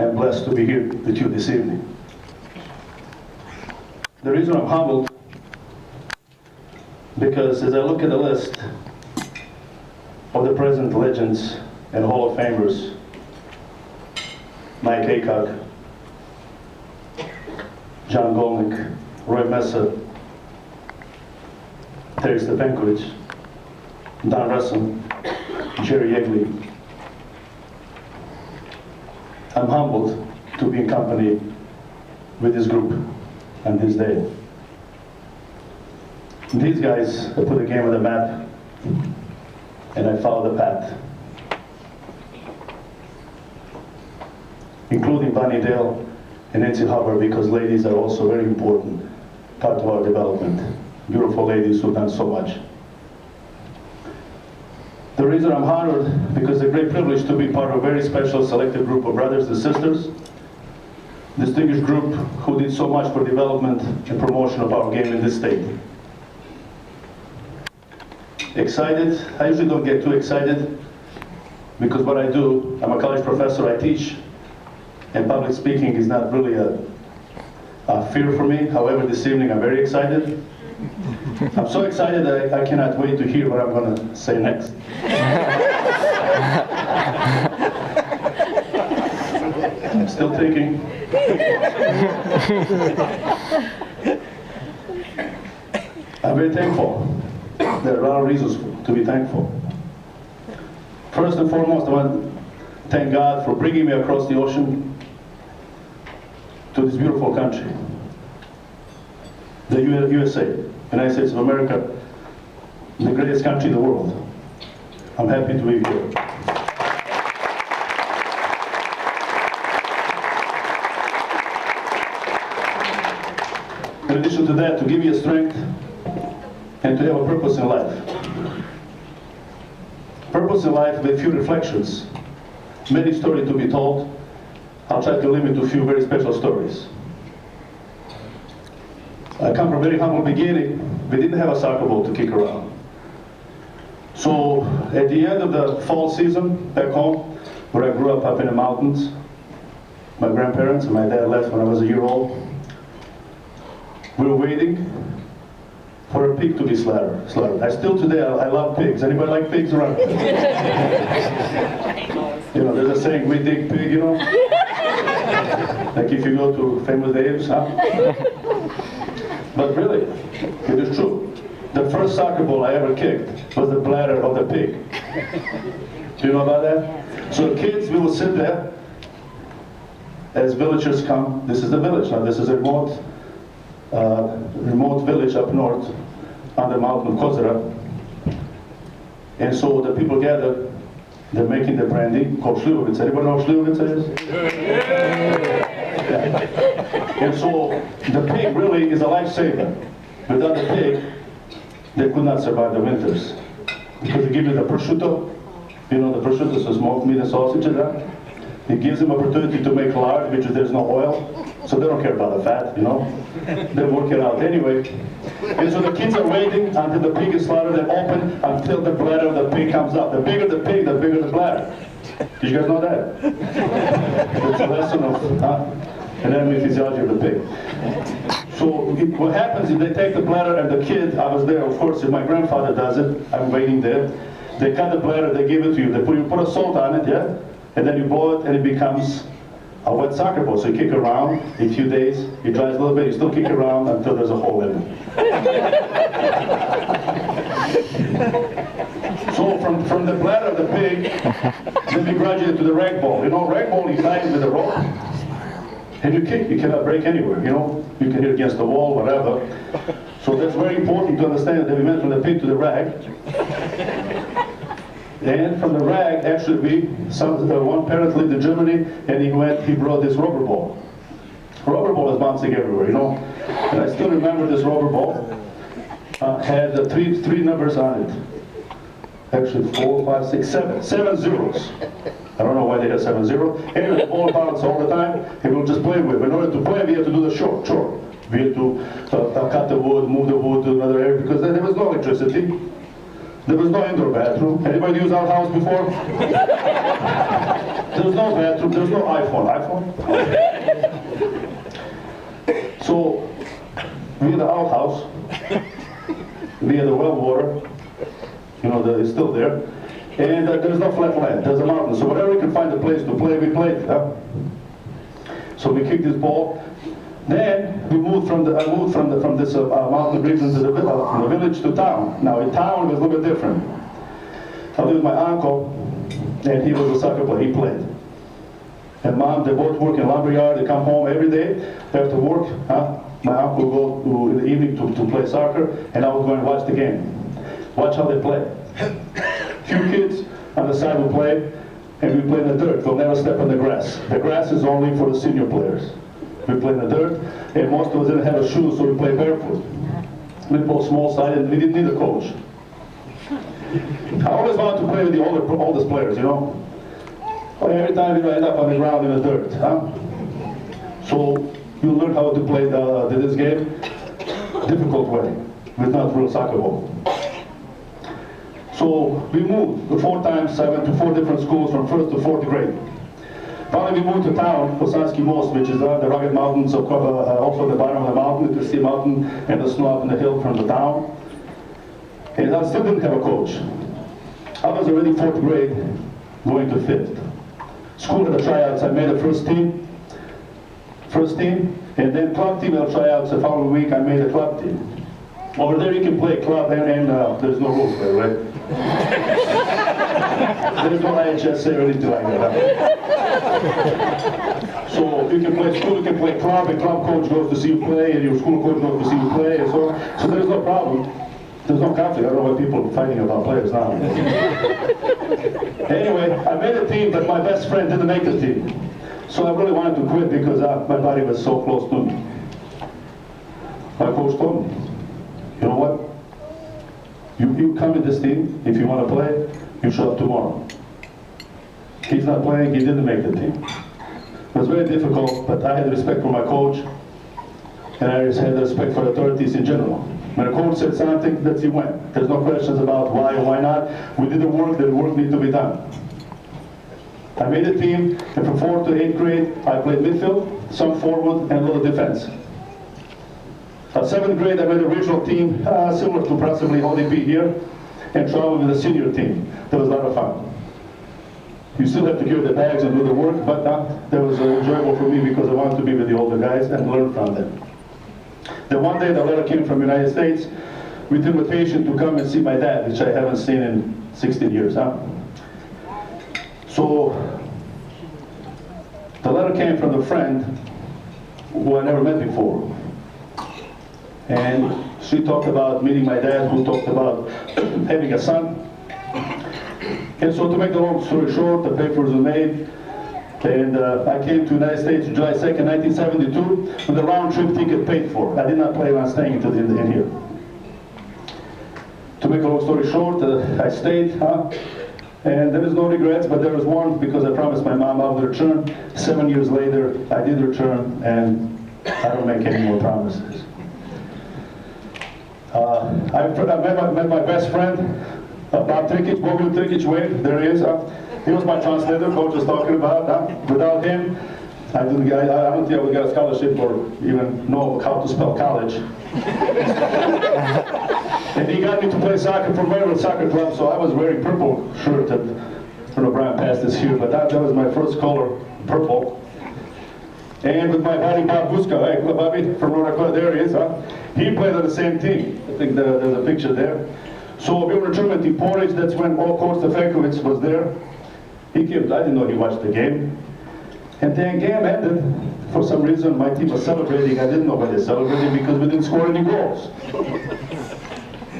and blessed to be here with you this evening. The reason I'm humbled, because as I look at the list of the present legends and Hall of Famers, Mike Aycock, John Golnick, Roy Mesa, Terry Stepankovich, Don Russell, Jerry Yeagley, I'm humbled to be in company with this group on this day. These guys put the game on the map, and I followed the path. Including Bonnie Dale and Nancy Hubbard, because ladies are also very important part of our development. Beautiful ladies who've done so much. The reason I'm honored, because it's a great privilege to be part of a very special selected group of brothers and sisters, distinguished group who did so much for development and promotion of our game in this state. Excited? I usually don't get too excited, because what I do, I'm a college professor, I teach, and public speaking is not really a fear for me. However, this evening I'm very excited. I'm so excited that I cannot wait to hear what I'm going to say next. I'm still thinking. I'm very thankful. There are a lot of reasons to be thankful. First and foremost, I want to thank God for bringing me across the ocean to this beautiful country, the USA, United States of America, the greatest country in the world. I'm happy to be here. In addition to that, to give you strength and to have a purpose in life. Purpose in life with few reflections, many stories to be told. I'll try to limit to a few very special stories. I come from a very humble beginning. We didn't have a soccer ball to kick around. So at the end of the fall season back home, where I grew up in the mountains, my grandparents and my dad left when I was a year old. We were waiting for a pig to be slaughtered. I still today, I love pigs. Anybody like pigs around? You know, there's a saying, we dig pig, you know? Like if you go to famous Dave's, huh? But really, it is true. The first soccer ball I ever kicked was the bladder of the pig. Do you know about that? So the kids, we will sit there as villagers come. This is the village. Now this is a remote village up north on the mountain of Kozara. And so the people gather, they're making the brandy called Šljivovica. Anybody know what Šljivovica is? Yeah. And so the pig really is a lifesaver. Without the pig, they could not survive the winters. Because they give you the prosciutto, you know the prosciutto, so smoked meat and sausage and that. It gives them opportunity to make lard, which is there's no oil, so they don't care about the fat, you know. They work it out anyway. And so the kids are waiting until the pig is slaughtered and open until the bladder of the pig comes out. The bigger the pig, the bigger the bladder. Did you guys know that? It's a lesson of anatomy physiology of the pig. So what happens is they take the bladder and the kid, I was there, of course, if my grandfather does it, I'm waiting there. They cut the bladder, they give it to you. You put a salt on it, yeah? And then you blow it and it becomes a wet soccer ball. So you kick around, in a few days, it dries a little bit, you still kick around until there's a hole in it. So from the bladder of the pig, then we graduate to the rag ball. You know, rag ball, you tie it with a rope, and you kick, you cannot break anywhere, you know. You can hit against the wall, whatever. So that's very important to understand that we went from the pig to the rag. And from the rag, actually, one parent lived in Germany, and he brought this rubber ball. Rubber ball is bouncing everywhere, you know. And I still remember this rubber ball had three numbers on it. Actually, 4, 5, 6, 7. 7 zeros. I don't know why they had 7 zeros. Anyway, the ball bounced all the time, and we'll just play with it. In order to play, we had to do the chore. We had to cut the wood, move the wood to another area, because there was no electricity. There was no indoor bathroom. Anybody use our house before? There's no bathroom, there's no iPhone. So, we had the outhouse, we had the well water, it's still there, and there's no flat land, there's a mountain. So whenever we could find a place to play, we played. So we kicked this ball. Then we moved from this mountain region to from the village to town. Now in town it was a little bit different. I lived with my uncle, and he was a soccer player, he played. And mom, they both work in lumberyard, they come home every day after work. My uncle would go in the evening to play soccer, and I would go and watch the game. Watch how they play. Few kids on the side will play, and we play in the dirt. We'll never step on the grass. The grass is only for the senior players. We play in the dirt, and most of us didn't have shoes, so we play barefoot. We play small side, and we didn't need a coach. I always wanted to play with the oldest players, Every time I end up on the ground in the dirt. So you learn how to play this game difficult way, with not real soccer ball. So we moved 4 times. I went to 4 different schools from 1st to 4th grade. Finally, we moved to town, Kosanski Most, which is the rugged mountains, also the bottom of the mountain. You can see a mountain and the snow up in the hill from the town. And I still didn't have a coach. I was already 4th grade, going to 5th. School had a tryouts. I made the first team, and then club team had tryouts. The following week, I made a club team. Over there, you can play club, and there's no rules there, right? There's no IHSA or anything like that. So you can play school, you can play club, and club coach goes to see you play, and your school coach goes to see you play, and so there's no problem. There's no conflict. I don't know why people are fighting about players now. Anyway, I made a team, but my best friend didn't make the team. So I really wanted to quit because my body was so close to me. My coach told me, you know what? You come in this team, if you want to play, you show up tomorrow. He's not playing, he didn't make the team. It was very difficult, but I had respect for my coach, and I had respect for authorities in general. When a coach said something, that's he went. There's no questions about why or why not. We did the work needed to be done. I made a team, and from 4th to 8th grade, I played midfield, some forward, and a little defense. 7th grade, I made a regional team, similar to possibly ODB here, and traveled with a senior team. That was a lot of fun. You still have to carry the bags and do the work, but that was enjoyable for me because I wanted to be with the older guys and learn from them. Then one day, the letter came from the United States with invitation to come and see my dad, which I haven't seen in 16 years. So the letter came from a friend who I never met before. And she talked about meeting my dad, who talked about having a son. And so to make the long story short, the papers were made, and I came to the United States July 2nd, 1972, with a round-trip ticket paid for. I did not plan on staying until the end here. To make a long story short, I stayed, and there is no regrets, but there was one, because I promised my mom I would return. 7 years later, I did return, and I don't make any more promises. I met my best friend, Bob Trikic, Bogu Trikic, wait, there he is. He was my translator, coach was talking about. Without him, I don't think I would get a scholarship or even know how to spell college. And he got me to play soccer for Marriott Soccer Club, so I was wearing purple shirt that, I don't know, Brian passed this here, but that was my first color, purple. And with my buddy Bob Buska, hey, Bobby, from Rhode there he is, he played on the same team. I think there's a picture there. So we were in tournament in Porridge, that's when Coach Stefankovic was there. He came, I didn't know he watched the game. And then game ended. For some reason, my team was celebrating. I didn't know why they celebrated because we didn't score any goals.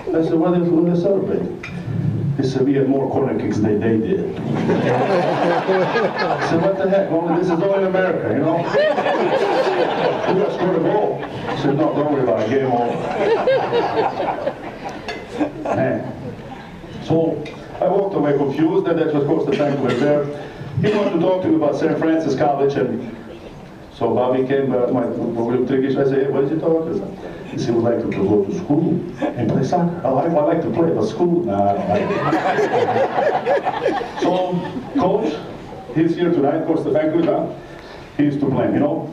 I said, why did they celebrate? He said, we had more corner kicks than they did. I said, what the heck? This is all in America, you know? We got scored a goal. I said, no, don't worry about it, game over. Man. So I walked away confused, and that was, of course, the bank was there. He wanted to talk to me about St. Francis College, and so Bobby came, William Trikic. I said, hey, what is he talking about? He said, we'd like to go to school and play soccer. Oh, I like to play, but school, nah. So, coach, he's here tonight, of course, the fact is, he's to blame, you know.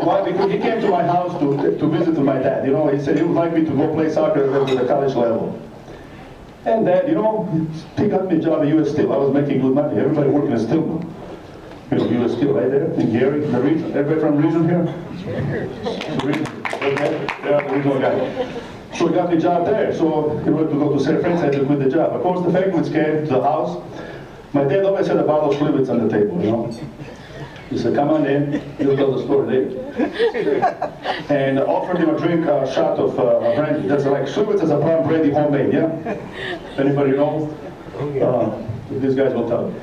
Why? Because he came to my house to visit with my dad, you know. He said he would like me to go play soccer at the college level. And Dad, you know, he got me a job at U.S. Steel. I was making good money. Everybody working at Steel. You know, U.S. Steel right there in Gary, the region. Everybody from the region here? The region. Okay. Yeah, the regional guy. So he got me a job there. So he wanted to go to San Francisco, I had to quit the job. Of course, the Franklins came to the house. My dad always had a bottle of Schlitz on the table, you know. He said, come on in, you'll tell the story later. And offered him a drink, a shot of brandy. That's like Schlitz is a brown brandy homemade, yeah? Anybody know? These guys will tell you.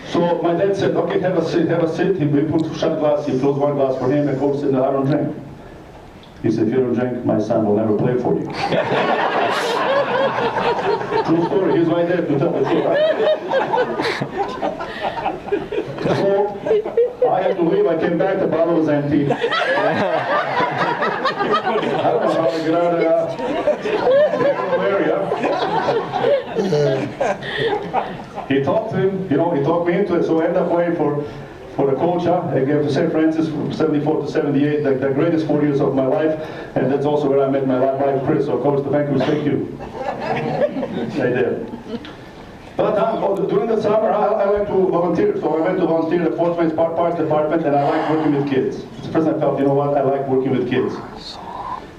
So my dad said, okay, have a seat, have a seat. He put a shot glass, he fills one glass for him, and Coach said, no, I don't drink. He said, if you don't drink, my son will never play for you. True story, he's right there to tell the truth. So, I had to leave, I came back, the bottle was empty. I don't know how to get out of the area. He talked to him, you know, he talked me into it, so I ended up playing for the coach. I gave to St. Francis from 74 to 78, the greatest 4 years of my life, and that's also where I met my wife, Chris. So, Coach, thank you. I did. But during the summer, I like to volunteer. So I went to volunteer at Fort Wayne Parks Department, and I like working with kids. It's the first time I felt, you know what, I like working with kids.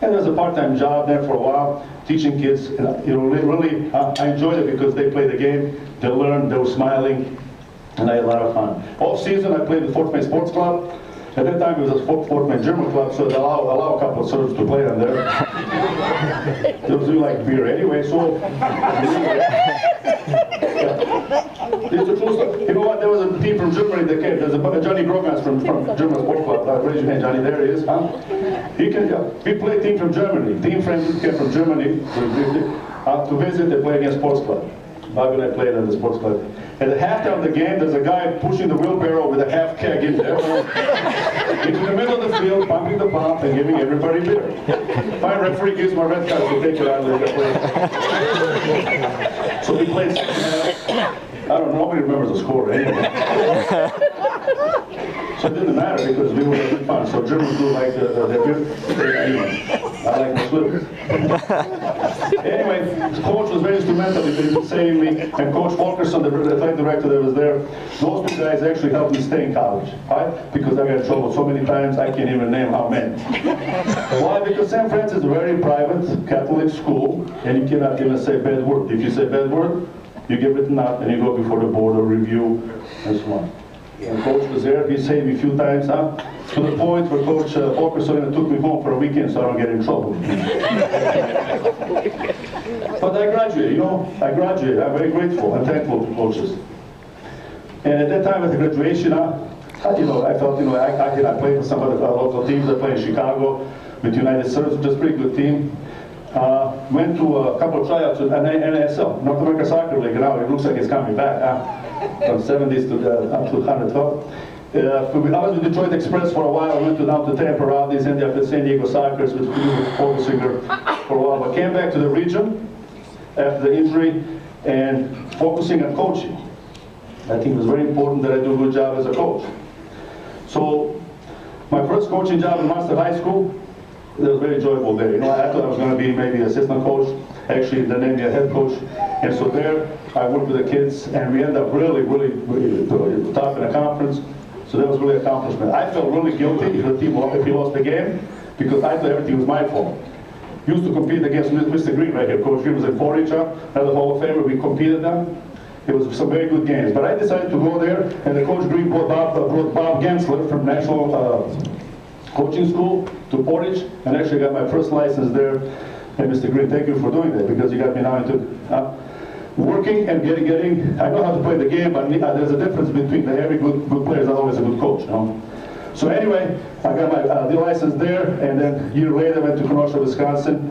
And there was a part-time job there for a while, teaching kids. And, you know, really, I enjoyed it because they played the game, they learned, they were smiling, and I had a lot of fun. Off season, I played with Fort Wayne Sports Club. At that time, it was a Fort Wayne German club, so they allow a couple of Serbs to play on there. They was doing like beer anyway, so. It's the true story. You know what? There was a team from Germany that came. There's a Johnny Grogans from German Sports Club. Raise your hand, Johnny. There he is. We played team from Germany. Team friends came from Germany to visit. They play against Sports Club. Bobby and I played at the Sports Club. At the halftime of the game, there's a guy pushing the wheelbarrow with a half keg in there. Into the middle of the field, pumping the pump and giving everybody beer. My referee gives my red card to take it out of the play. So we played. I don't know, nobody remembers the score anyway. So it didn't matter because we were having fun. So Germans do like their beer. I like the slippers. Anyway, the coach was very instrumental in saving me, and Coach Volkerson, the athletic director that was there, those two guys actually helped me stay in college. Why? Because I got in trouble so many times, I can't even name how many. Why? Because San Francisco is a very private Catholic school, and you cannot even say bad word. If you say bad word, you get written out, and you go before the board or review, and so on. And Coach was there, he saved me a few times, to the point where Coach Volkerson took me home for a weekend so I don't get in trouble. But I graduated, you know, I'm very grateful and thankful to coaches. And at that time at the graduation, I felt, I played for some of the local teams. I played in Chicago with United Service, which is a pretty good team. Went to a couple of tryouts at NSL, North American Soccer League. Now it looks like it's coming back, from 70s to up to 112. I was with Detroit Express for a while. I went down to Tampa, Rowdies, ended up at San Diego Sockers with focusing for a while. But came back to the region after the injury and focusing on coaching. I think it was very important that I do a good job as a coach. So my first coaching job in Munster High School, it was very enjoyable there. You know, I thought I was going to be maybe assistant coach. Actually, they named me a head coach. And so there, I worked with the kids, and we ended up really top in a conference. So that was really an accomplishment. I felt really guilty if he lost the game, because I thought everything was my fault. Used to compete against Mr. Green right here. Coach Green was in 4-H, another Hall of Famer. We competed them. It was some very good games. But I decided to go there, and the Coach Green brought Bob Gensler from National Coaching School to Portage, and actually got my first license there. And Mr. Green, thank you for doing that, because you got me now into working and getting. I know how to play the game, but there's a difference between every good player is not always a good coach. You know? So anyway, I got my D license there, and then a year later I went to Kenosha, Wisconsin.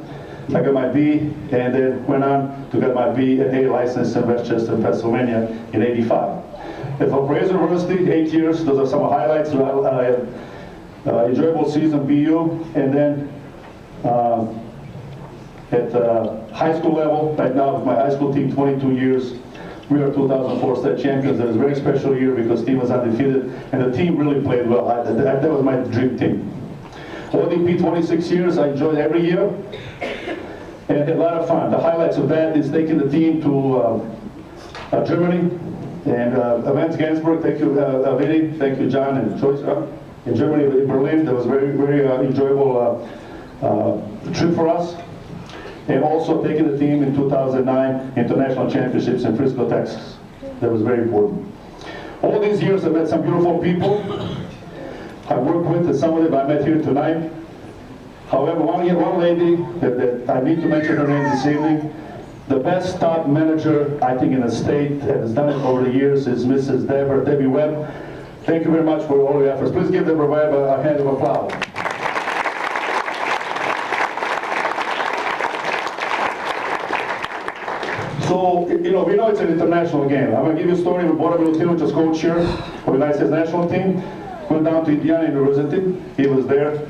I got my B, and then went on to get my B and A license in Westchester, Pennsylvania in '85. At Valparaiso University, 8 years. Those are some highlights. I had enjoyable season BU, and then at high school level, right now with my high school team, 22 years. We are 2004 state champions. That was a very special year because the team was undefeated and the team really played well. That was my dream team. ODP 26 years, I enjoyed every year and had a lot of fun. The highlights of that is taking the team to Germany and Events Gansberg. Thank you, Vinny. Thank you, John and Joyce. In Germany, in Berlin, that was very, very enjoyable trip for us. And also taking the team in 2009 International Championships in Frisco, Texas. That was very important. All these years I met some beautiful people. I worked with, and some of them I met here tonight. However, one lady that I need to mention her name this evening, the best top manager, I think, in the state that has done it over the years is Mrs. Debbie Webb. Thank you very much for all your efforts. Please give Debbie Webb a hand of applause. So, you know, we know it's an international game. I'm going to give you a story of Bora Milutinovic, just coach here for the United States national team. Went down to Indiana University. He was there.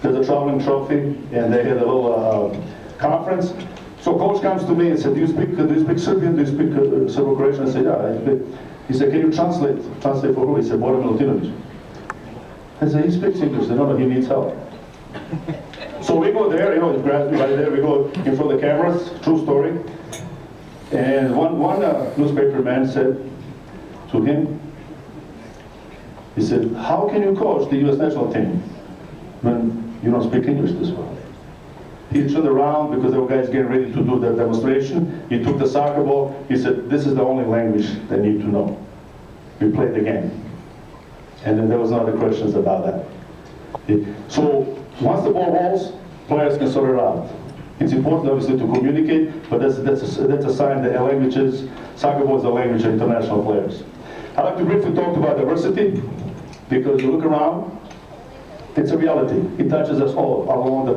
There's a traveling trophy, and they had a little conference. So coach comes to me and said, do you speak Serbian? Do you speak Serbo-Croatian? I said, yeah, I speak. He said, can you translate? Translate for who? He said, Bora Milutinovic. I said, he speaks English. They don't know he needs help. So we go there, you know, he grabs me right there. We go in front of the cameras, true story. And one newspaper man said to him, he said, how can you coach the U.S. national team when you don't speak English this well? He turned around because there were guys getting ready to do the demonstration. He took the soccer ball. He said, this is the only language they need to know. We played the game. And then there was no other questions about that. So once the ball rolls, players can sort it out. It's important, obviously, to communicate, but that's a sign that languages, soccer ball is a language of international players. I'd like to briefly talk about diversity, because you look around, it's a reality. It touches us all along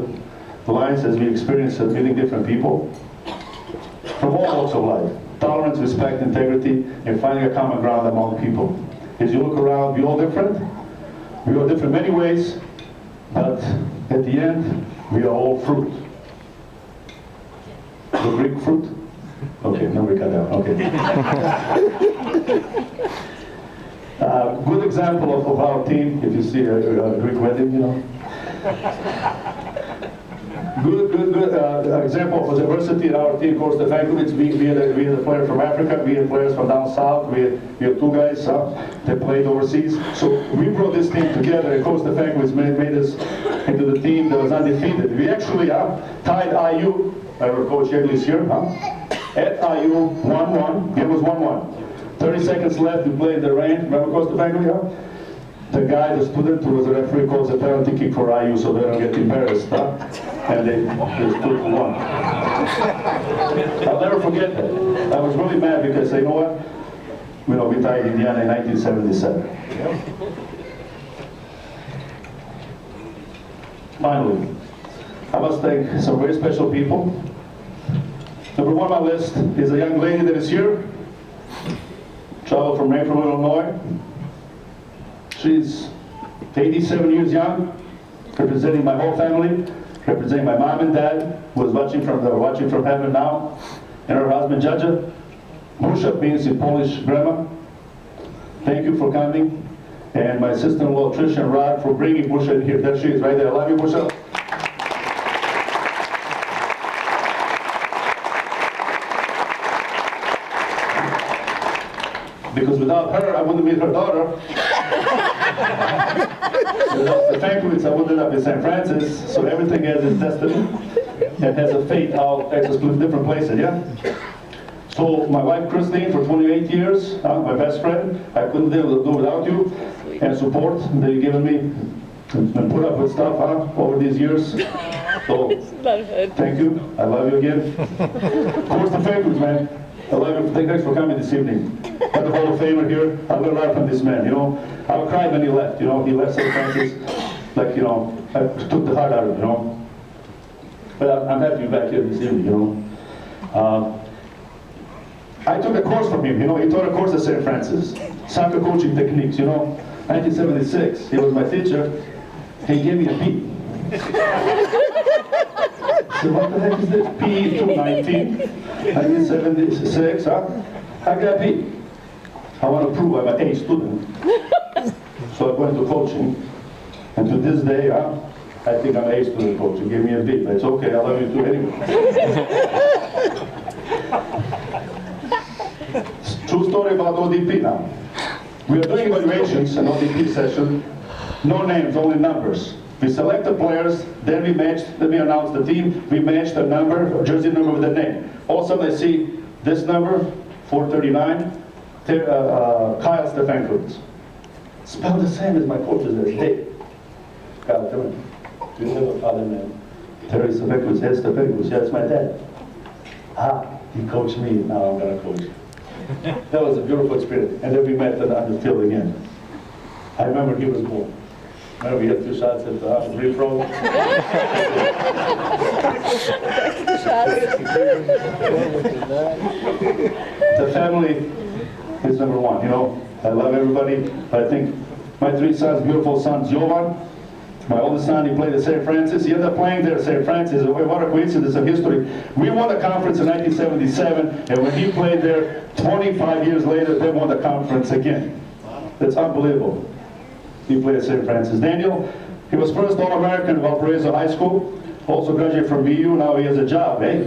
the lines as we experience meeting different people from all walks of life. Tolerance, respect, integrity, and finding a common ground among people. As you look around, we're all different. We are different in many ways, but at the end, we are all fruit. The Greek fruit? Okay, nobody got that. Okay. Good example of our team, if you see a Greek wedding, you know. Good example of diversity in our team. Of course, the Vankovic, we had a player from Africa, we had players from down south, we had two guys that played overseas. So we brought this team together, and Coach Vankovic made us into the team that was undefeated. We actually tied IU, Coach Yegley's here, at IU 1-1. It was 1-1. 30 seconds left, we played the rain. Remember Coach Vankovic? The guy, the student who was a referee, calls a penalty kick for IU so they don't get embarrassed, and they stood for one. I'll never forget that. I was really mad because, you know what? You know, we tied Indiana in 1977. Finally, I must thank some very special people. Number one on my list is a young lady that is here, traveled from Rainford, Illinois. She's 87 years young, representing my whole family, representing my mom and dad, who is watching from heaven now, and her husband, Jaja. Busha means in Polish grandma. Thank you for coming. And my sister-in-law, Trish and Rod, for bringing Busha in here. There she is, right there. I love you, Busha. Because without her, I wouldn't meet her daughter. Without the Vankovic, I wouldn't end up in St. Francis. So everything has its destiny and has a fate how takes us to different places, yeah? So my wife, Christine, for 28 years, my best friend, I couldn't do without you, and support that you've given me and put up with stuff over these years. So thank you. I love you again. Of course, the Vankovic, man. I love you. Thanks for coming this evening. Got the Hall of Famer here. I learned a lot from this man, you know. I cried when he left, you know. He left St. Francis, like, you know, I took the heart out of it, you know. But I'm happy to be back here this evening, you know. I took a course from him, you know. He taught a course at St. Francis. Soccer coaching techniques, you know. 1976, he was my teacher. He gave me a beat. said, what the heck is this? PE 219, 1976, huh? How can that be? I want to prove I'm an A student. So I went to coaching, and to this day, I think I'm an A student coach. He gave me a B, but it's okay, I love you too anyway. True story about ODP now. We are doing evaluations, an ODP session, no names, only numbers. We select the players, then we matched, then we announce the team, we match the number, jersey number with the name. All of a sudden I see this number, 439, Kyle Stefankovich. Spelled the same as my coach's name. Hey, Kyle, tell me, do you have a father name? Terry Stefankovich, yes, Stefankovich, yeah, it's my dad. He coached me, now I'm gonna coach. That was a beautiful experience. And then we met on the field again. I remember he was born. Remember we had 2 shots at the free throw? The family is number one, you know. I love everybody. I think my 3 sons, beautiful sons, Jovan, my oldest son, he played at St. Francis. He ended up playing there at St. Francis. What a coincidence of history. We won the conference in 1977, and when he played there, 25 years later, they won the conference again. That's unbelievable. He played at St. Francis. Daniel, he was first All-American of Valparaiso High School. Also graduated from BU. Now he has a job, eh?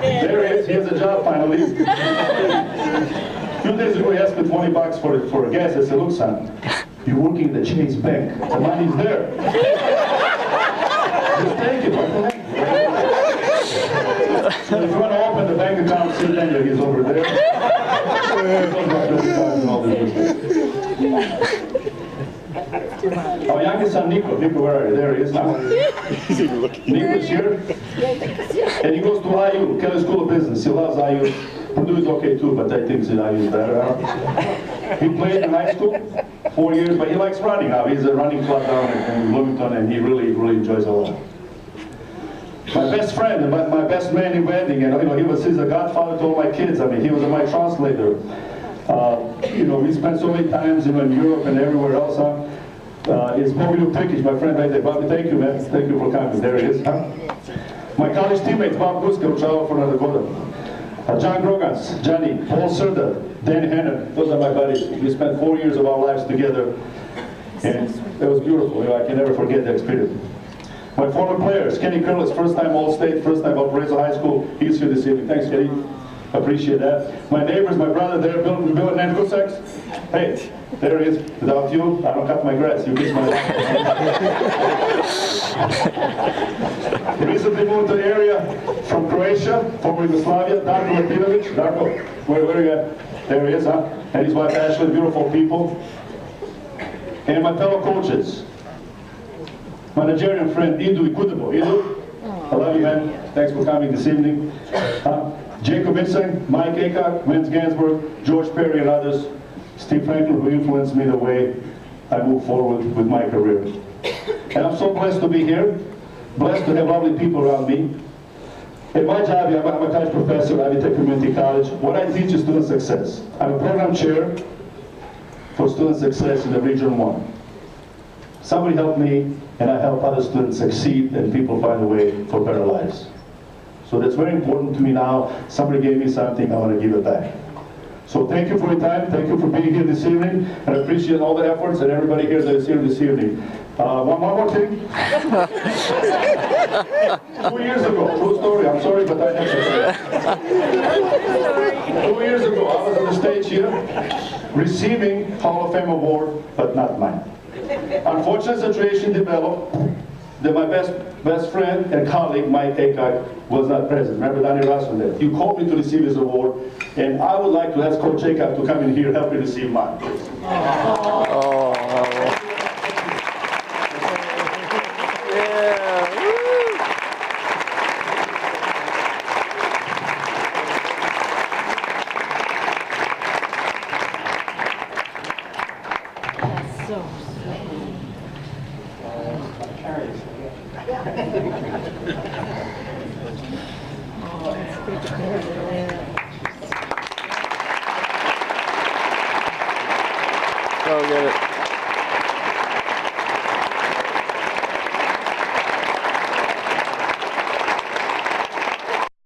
There he is. He has a job finally. A few days ago, he asked me $20 for a gas. I said, look, son, you're working at the Chase Bank. The money's there. Just take it. What the heck? So if you want to open the bank account, see Daniel, he's over there. Our youngest son, Nico. Nico, where are you? There he is now. Nico's here. And he goes to IU, Kelly School of Business. He loves IU. Purdue is okay too, but I think IU is better. He played in high school 4 years, but he likes running now. He's a running club down in Bloomington, and he really enjoys it a lot. My best friend and my best man in wedding, and he's a godfather to all my kids. I mean, he was my translator. We spent so many times in Europe and everywhere else. It's Bobby Lupikic, my friend right there. Bobby, thank you, man. Thank you for coming. There he is. My college teammates, Bob Guska, Chava from North Dakota. John Grogans, Johnny, Paul Serda, Dan Hanna. Those are my buddies. We spent 4 years of our lives together, and it was beautiful. I can never forget that experience. My former players, Kenny Curlis, first time All-State, first time Valparaiso High School. He's here this evening. Thanks, Kenny. Appreciate that. My neighbors, my brother there, Bill and Nan Kusak. Hey, there he is. Without you, I don't cut my grass. You kiss my Recently moved to the area from Croatia, former Yugoslavia, Darko Martinovic. Darko, where are you at? There he is, huh? And his wife Ashley, beautiful people. And my fellow coaches. My Nigerian friend, Idu Ikudabo. Idu, I love you, man. Thanks for coming this evening. Jacob Vincent, Mike Aycock, Vince Gansberg, George Perry, and others. Steve Franklin, who influenced me the way I move forward with my career. And I'm so blessed to be here, blessed to have lovely people around me. In my job, I'm a college professor at Ivy Tech Community College. What I teach is student success. I'm a program chair for student success in the Region 1. Somebody helped me, and I help other students succeed, and people find a way for better lives. So that's very important to me now. Somebody gave me something, I want to give it back. So thank you for your time. Thank you for being here this evening. And I appreciate all the efforts and everybody here that is here this evening. One more thing. 2 years ago, true story, I'm sorry, but I have to say. 2 years ago, I was on the stage here, receiving Hall of Fame award, but not mine. Unfortunate situation developed that my best friend and colleague, Mike Aycock, was not present. Remember, Danny Ross was there. He called me to receive his award, and I would like to ask Coach Aycock to come in here and help me receive mine. Oh. Go get it.